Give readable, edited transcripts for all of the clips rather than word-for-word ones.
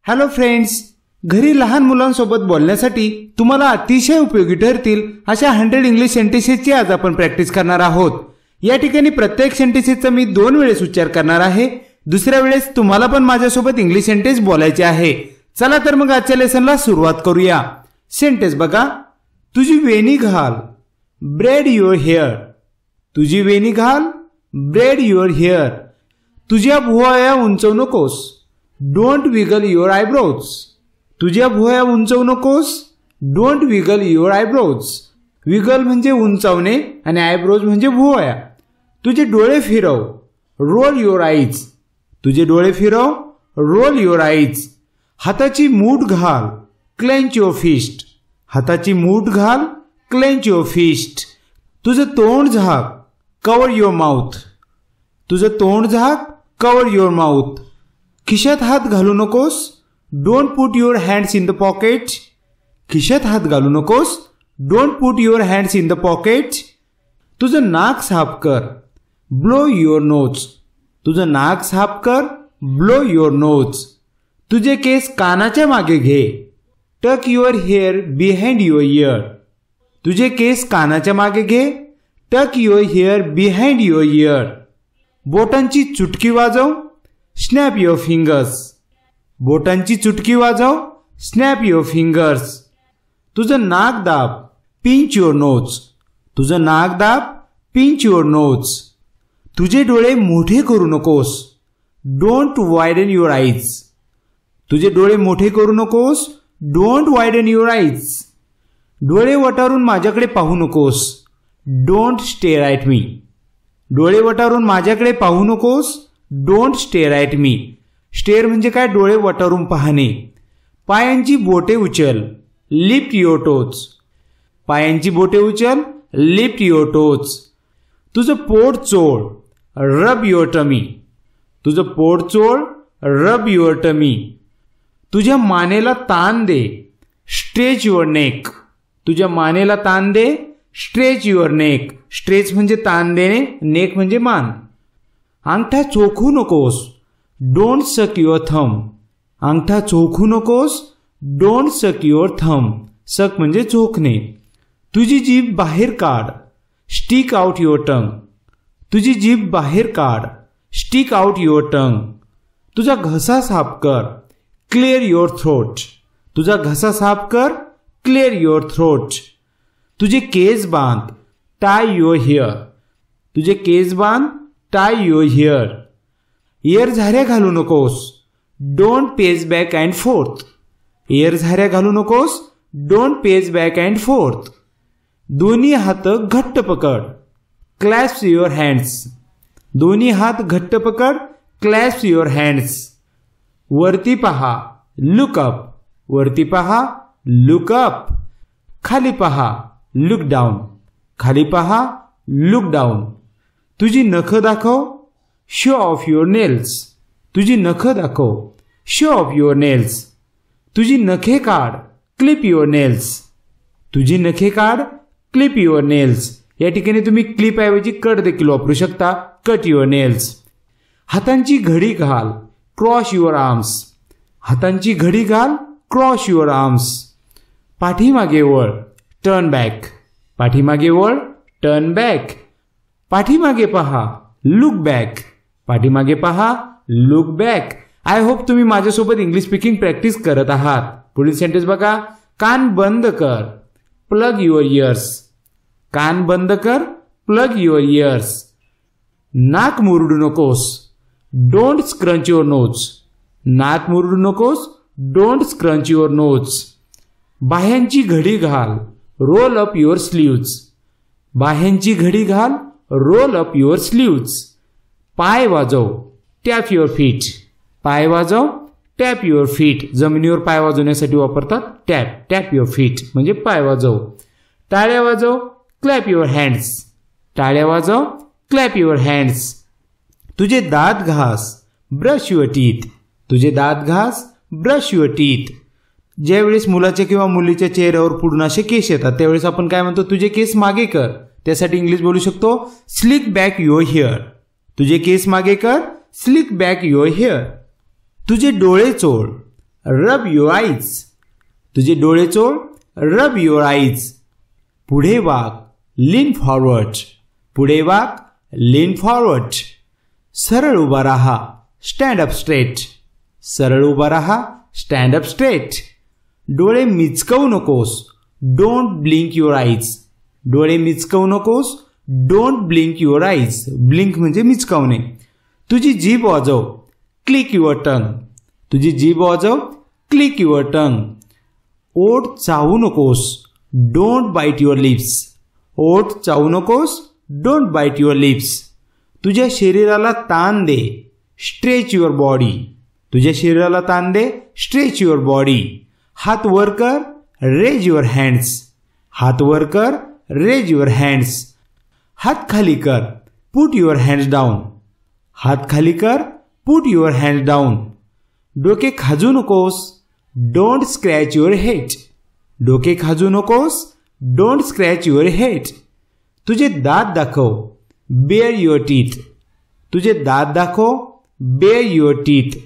Hello friends, घरी लहान मुलांसोबत बोलण्यासाठी तुम्हाला अतिशय उपयोगी ठरतील अशा 100 इंग्लिश सेंटेन्सेसची आज आपण प्रॅक्टिस करणार आहोत। या ठिकाणी प्रत्येक सेंटेन्सचा मी 2 वेळेस उच्चार करणार आहे। दुसऱ्या वेळेस तुम्हाला पण माझ्यासोबत इंग्लिश सेंटेन्स बोलायचे आहे। चला तर मग आजच्या लेसनला सुरुवात करूया। सेंटेन्स बघा, तुझी वेणी घाल, ब्रेड युअर हेअर। तुझी वेणी घाल, ब्रेड युअर हेअर। तुझ्या भुवया उंचवू नकोस, डोंट विगल युअर आयब्रोज। तुझ्या भुवया उंचवू नकोस, don't wiggle your eyebrows. Wiggle म्हणजे उंचावणे आणि आयब्रोज म्हणजे भुवया। तुझे डोळे फिरव, रोल युअर आईज। तुझे डोळे फिरव, रोल युअर आईज। हाताची मूठ घाल, क्लेंच युअर फिस्ट। हाताची मूठ घाल, क्लेंच युअर फिस्ट। तुझं तोंड झाक, कव्हर युअर माउथ। तुझं तोंड झाक, कव्हर युअर माउथ। खिशात हात घालू नकोस, don't put your hands in the pocket. खिशात हात घालू नकोस, don't put your hands in the pocket. तुझं नाक साफ कर, ब्लो युअर नोज। तुझं नाक साफ कर, ब्लो युअर नोज। तुझे केस कानाच्या मागे घे, टक your hair behind your year. तुझे केस कानाच्या मागे घे, टक your hair behind your year. बोटांची चुटकी वाजव, स्नॅप युअर फिंगर्स। बोटांची चुटकी वाजव, स्नॅप युअर फिंगर्स। तुझं नाक दाब, पिंच युअर नोज। तुझं नाक दाब, पिंच युअर नोज। तुझे डोळे मोठे करू नकोस, डोंट वायडन युअर आईज। तुझे डोळे मोठे करू नकोस, डोंट वायडन युअर आईज। डोळे वटारून माझ्याकडे पाहू नकोस, डोंट स्टेअर ॲट मी। डोळे वटारून माझ्याकडे पाहू नकोस, don't stair at me. Stair म्हणजे काय? डोळे वटारून पाहणे। पायांची बोटे उचल, लिफ्ट युअर टोज। पायांची बोटे उचल, लिफ्ट युअर टोज। तुझं पोट चोळ, रब युअर टमी। तुझं पोट चोळ, रब युअर टमी। तुझ्या मानेला ताण दे, स्ट्रेच युअर नेक। तुझ्या मानेला ताण दे, स्ट्रेच युअर नेक। स्ट्रेच म्हणजे ताण देणे, नेक म्हणजे मान। अंगठा चोखू नकोस, डोंट सक युअर थंब। अंगठा चोखू नकोस, डोंट सक युअर थंब। सक म्हणजे चोखणे। तुझी जीभ बाहेर काढ, स्टिक आउट युअर टंग। तुझी जीभ बाहेर काढ, स्टिक आउट युअर टंग। तुझा घसा साफ कर, क्लिअर युअर थ्रोट। तुझा घसा साफ कर, क्लिअर युअर थ्रोट। तुझे केस बांध, टाय युअर हेअर। तुझे केस बांध, टाय युअर हेअर। एअर झाऱ्या घालू नकोस, don't pace back and forth. एअर झाऱ्या घालू नकोस, don't pace back and forth. दोन्ही हात घट्ट पकड, क्लॅस्प युअर हँड्स। दोन्ही हात घट्ट पकड, क्लॅस्प युअर हँड्स। वरती पहा, लुक अप। वरती पहा, लुक अप। खाली पहा, लुक डाऊन। खाली पहा, लुक डाऊन। तुझी नखं दाखव, शो ऑफ युअर नेल्स। तुझी नखं दाखव, शो ऑफ युअर नेल्स। तुझी नखे काढ, क्लिप युअर नेल्स। तुझी नखे काढ, क्लिप युअर नेल्स। या ठिकाणी तुम्ही क्लिप ऐवजी कट देखील वापरू शकता, कट युअर नेल्स। हातांची घडी घाल, क्रॉस युअर आर्म्स। हातांची घडी घाल, क्रॉस युअर आर्म्स। पाठीमागे वळ, टर्न बॅक। पाठीमागे वळ, टर्न बॅक। पाठीमागे पहा, लुक बॅक। पाठीमागे पहा, लुक बॅक। आय होप तुम्ही माझ्यासोबत इंग्लिश स्पीकिंग प्रॅक्टिस करत आहात। पुढील सेंटेन्स बघा, कान बंद कर, प्लग युअर इयर्स। कान बंद कर, प्लग युअर इयर्स। नाक मुरडू नकोस, डोंट स्क्रंच युअर नोज। नाक मुरडू नकोस, डोंट स्क्रंच युअर नोज। बाह्यांची घडी घाल, रोल अप युअर स्लीव्ज। बाह्यांची घडी घाल, रोल अप युअर स्लीव्ज। पाय वाजव, टॅप युअर फीट। पाय वाजव, टॅप युअर फीट। जमिनीवर पाय वाजवण्यासाठी वापरतात टॅप, टॅप युअर फीट म्हणजे पाय वाजव। टाळ्या वाजव, क्लॅप युअर हँड्स। टाळ्या वाजव, क्लॅप युअर हँड्स। तुझे दात घास, ब्रश युअर टीथ। तुझे दात घास, ब्रश युअर टीथ। ज्यावेळेस मुलाच्या किंवा मुलीच्या चेहऱ्यावर पूर्ण असे केस येतात त्यावेळेस आपण काय म्हणतो, तुझे केस मागे कर। त्यासाठी इंग्लिश बोलू शकतो, स्लिक बॅक युअर हेअर। तुझे केस मागे कर, स्लिक बॅक युअर हेअर। तुझे डोळे चोळ, रब युअर आईज. तुझे डोळे चोळ. रब युअर आईज. पुढे वाक. Lean forward. पुढे वाक. Lean forward. सरळ उभा राहा. Stand up straight. सरळ उभा राहा. Stand up straight. डोळे मिचकवू नकोस. Don't blink your eyes. डोळे मिचकवू नकोस. Don't blink your eyes. Blink म्हणजे मिचकावणे. तुझी जीभ वाजव. Click your tongue. तुझी जीभ वाजव. Click your tongue. ओठ चावू नकोस. Don't bite your lips. ओठ चावू नकोस. Don't bite your lips. तुझ्या शरीराला ताण दे. Stretch your body. तुझ्या शरीराला ताण दे. Stretch your body. हात वर कर. Raise your hands. हात वर कर. Raise your hands. हात खाली कर. Put your hands down. हात खाली कर. Put your hands down. डोके खाजू नकोस. Don't scratch your head. डोके खाजू नकोस. Don't scratch your head. तुझे दात दाखव. Bare your teeth. तुझे दात दाखव. Bare your teeth.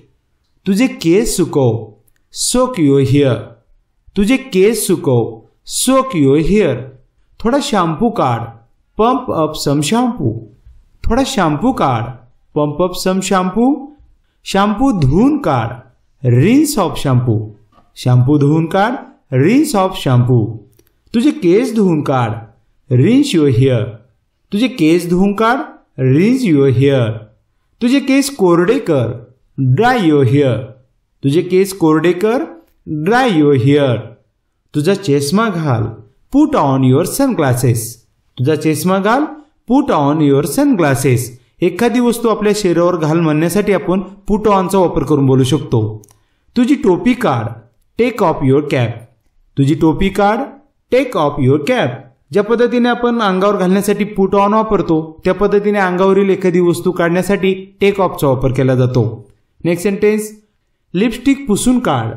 तुझे केस सुकव. Soak your hair. तुझे केस सुकव. Soak your hair. थोडा शॅम्पू काढ. Pump up some shampoo. थोडा शॅम्पू काढ. Pump up some shampoo. Shampoo धुवून काढ. Rinse off shampoo. शॅम्पू धुवून काढ. Rinse off shampoo. तुझे केस धुवून काढ. Rinse your hair. तुझे केस धुवून काढ. Rinse your hair. तुझे केस कोरडे कर. Dry your hair. तुझे केस कोरडे कर. Dry your hair. तुझा चष्मा घाल. Put on your sunglasses. तुझा चष्मा घाल. Put on your sunglasses. एखादी वस्तू आपल्या शरीरावर घाल म्हणण्यासाठी आपण पुट ऑनचा वापर करून बोलू शकतो. तुझी टोपी काढ. Take off your cap. तुझी टोपी काढ. Take off your cap. ज्या पद्धतीने आपण अंगावर घालण्यासाठी पुट ऑन वापरतो त्या पद्धतीने अंगावरील एखादी वस्तू काढण्यासाठी टेक ऑफचा वापर केला जातो. Next sentence. लिपस्टिक पुसून काढ.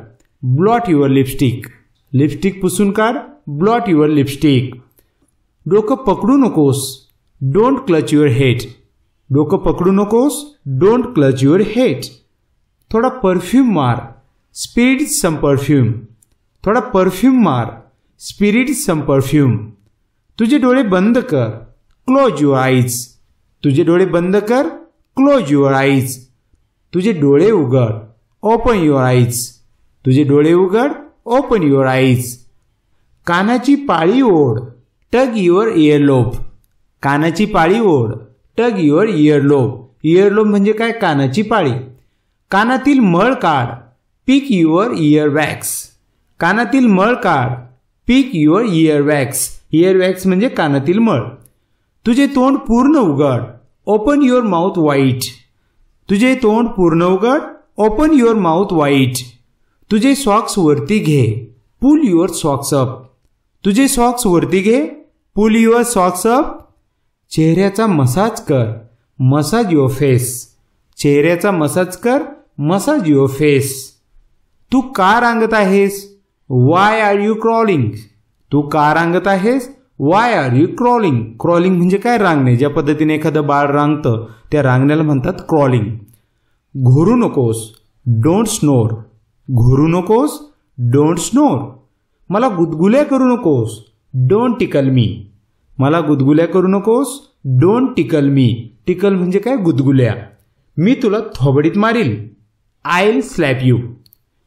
Blot your lipstick. लिपस्टिक पुसून काढ. Blot your lipstick. डोकं पकडू नकोस. Don't clutch your head. डोकं पकडू नकोस. Don't clutch your head. थोडा परफ्यूम मार. स्पिरिट सम परफ्यूम. थोडा परफ्यूम मार. स्पिरिट सम परफ्यूम. तुझे डोळे बंद कर. Close your eyes. तुझे डोळे बंद कर. Close your eyes. तुझे डोळे उघड. Open your eyes. तुझे डोळे उघड. Open your eyes. कानाची पाळी ओढ. Tug your earlobe. कानाची पाळी ओढ. Tug your earlobe. इयरलोब म्हणजे काय? कानाची पाळी. कानातील मळ काढ. Pick your ear wax. कानातील मळ काढ. Pick your ear wax. Ear wax म्हणजे कानातील मळ. तुझे तोंड पूर्ण उघड. ओपन युअर माउथ वाईट. तुझे तोंड पूर्ण उघड. ओपन युअर माउथ वाईट. तुझे सॉक्स वरती घे. Pull your socks up. तुझे सॉक्स वरती घे. Pull your socks up. चेहऱ्याचा मसाज कर. Massage your face. चेहऱ्याचा मसाज कर. Massage your face. तू का रांगत आहेस? Why are you crawling. तू का रांगत आहेस? Why are you crawling. Crawling म्हणजे काय? रांगणे. ज्या पद्धतीने एखादं बाळ रांगतं त्या रांगण्याला म्हणतात क्रॉलिंग. घोरू नकोस. Don't snore. घोरू नकोस. Don't snore. मला गुदगुल्या करू नकोस. डोंट टिकल मी. मला गुदगुल्या करू नकोस. डोंट टिकल मी. टिकल म्हणजे काय? गुदगुल्या. मी तुला थोबडीत मारील. I will slap you.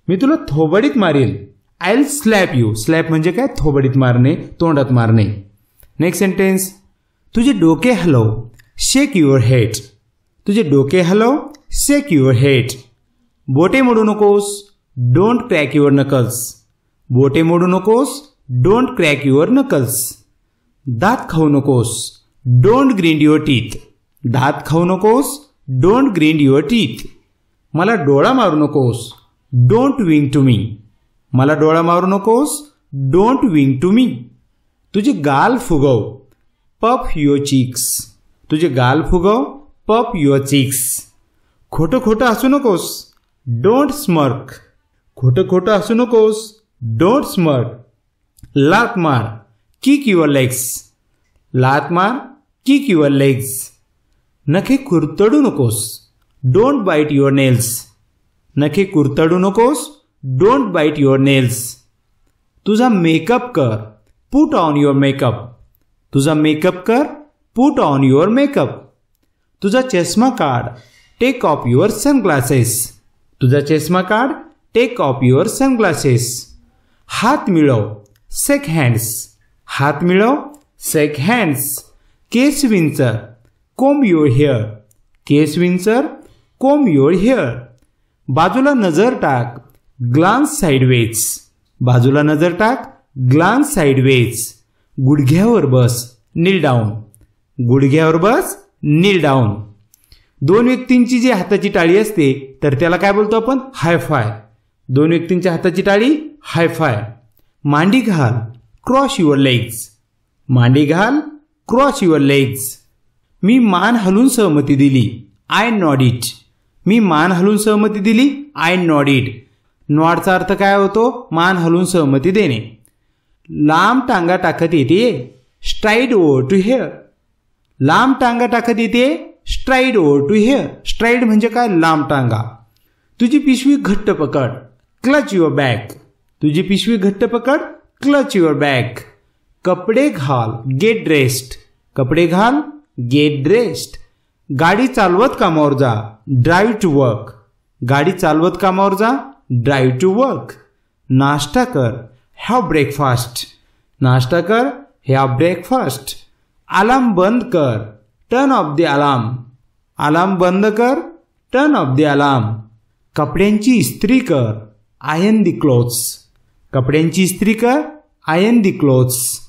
मी तुला थोबडीत मारील. I will slap you. Slap म्हणजे काय? थोबडीत मारणे, तोंडात मारणे. Next sentence. तुझे डोके हलव. शेक युअर हेड. तुझे डोके हलव. शेक युअर हेड. बोटे मोडू नकोस. Don't crack your knuckles. बोटे मोडू नकोस. Don't crack your knuckles. दात खाऊ नकोस. Don't grind your teeth. दात खाऊ नकोस. Don't grind your teeth. मला डोळा मारू नकोस. Don't wink to me. मला डोळा मारू नकोस. Don't wink to me. तुझे गाल फुगव. Puff your cheeks. तुझे गाल फुगव. Puff your cheeks. खोटं खोटं हसू नकोस. Don't smirk. खोटं खोटं हसू नकोस. Don't smirk. लात मार. Kick your legs. लात मार. Kick your legs. नखे कुरतडू नकोस. Don't bite your nails. नखे कुरतडू नकोस. Don't bite your nails. तुझा मेकअप कर. Put on your makeup. तुझा मेकअप कर. Put on your makeup. तुझा चष्मा काढ. Take off your sunglasses. तुझा चष्मा काढ. Take off your sunglasses. हात मिळव. Shake hands. हात मिळव. Shake hands. केस विंचर. Comb your hair. केस विंचर. Comb your hair. बाजूला नजर टाक. Glance sideways. बाजूला नजर टाक. Glance sideways. गुडघ्यावर बस. Kneel down. गुडघ्यावर बस. Kneel down. दोन व्यक्तींची जी हाताची टाळी असते तर त्याला काय बोलतो आपण? हाय फाय. दोन व्यक्तींच्या हाताची टाळी हाय फाय. मांडी घाल. Cross your legs. मांडी घाल. Cross your legs. मी मान हलवून सहमती दिली. I Nord it. मी मान हलवून सहमती दिली. I Nord it. नॉडचा अर्थ काय होतो? मान हलवून सहमती देणे. लांब टांगा टाकत येते. Stride over to here. लांब टांगा टाकत येते. Stride over to here. Stride म्हणजे काय? लांब टांगा. तुझी पिशवी घट्ट पकड. Clutch your bag. तुझी पिशवी घट्ट पकड. Clutch your bag. कपडे घाल. Get dressed. कपडे घाल. Get dressed. गाडी चालवत कामावर जा. Drive to work. गाडी चालवत कामावर जा. Drive to work. नाश्ता कर. Have breakfast. नाश्ता कर. Have breakfast. अलार्म बंद कर. Turn off the alarm. Alarm बंद कर. Turn off the alarm. कपड्यांची इस्त्री कर. Iron the clothes. कपड्यांची इस्त्री कर. Iron the clothes.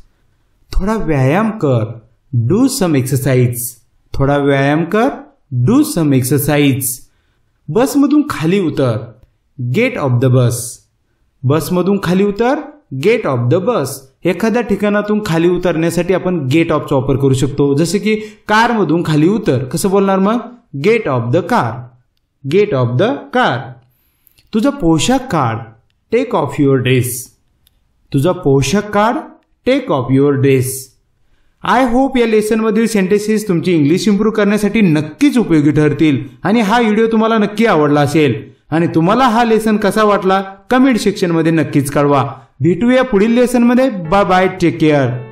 थोडा व्यायाम कर. Do some exercise. थोडा व्यायाम कर. Do some exercise. बसमधून खाली उतर. Get off the bus. बसमधून खाली उतर. Get off the bus. एखाद्या ठिकाणातून खाली उतरण्यासाठी आपण गेट ऑफचा वापर करू शकतो. जसे की कारमधून खाली उतर. कसं बोलणार मग? Get off the car. Get off the car. तुझा पोशाख काढ. Take off your dress. तुझा पोशाख काढ. Take off your dress. I hope या लेसनमधील सेंटेन्सेस तुमची इंग्लिश इम्प्रूव्ह करण्यासाठी नक्कीच उपयोगी ठरतील आणि हा व्हिडिओ तुम्हाला नक्की आवडला असेल. आणि तुम्हाला हा लेसन कसा वाटला कमेंट सेक्शनमध्ये नक्कीच कळवा. भेटूया पुढील लेसनमध्ये. Bye bye. Take care.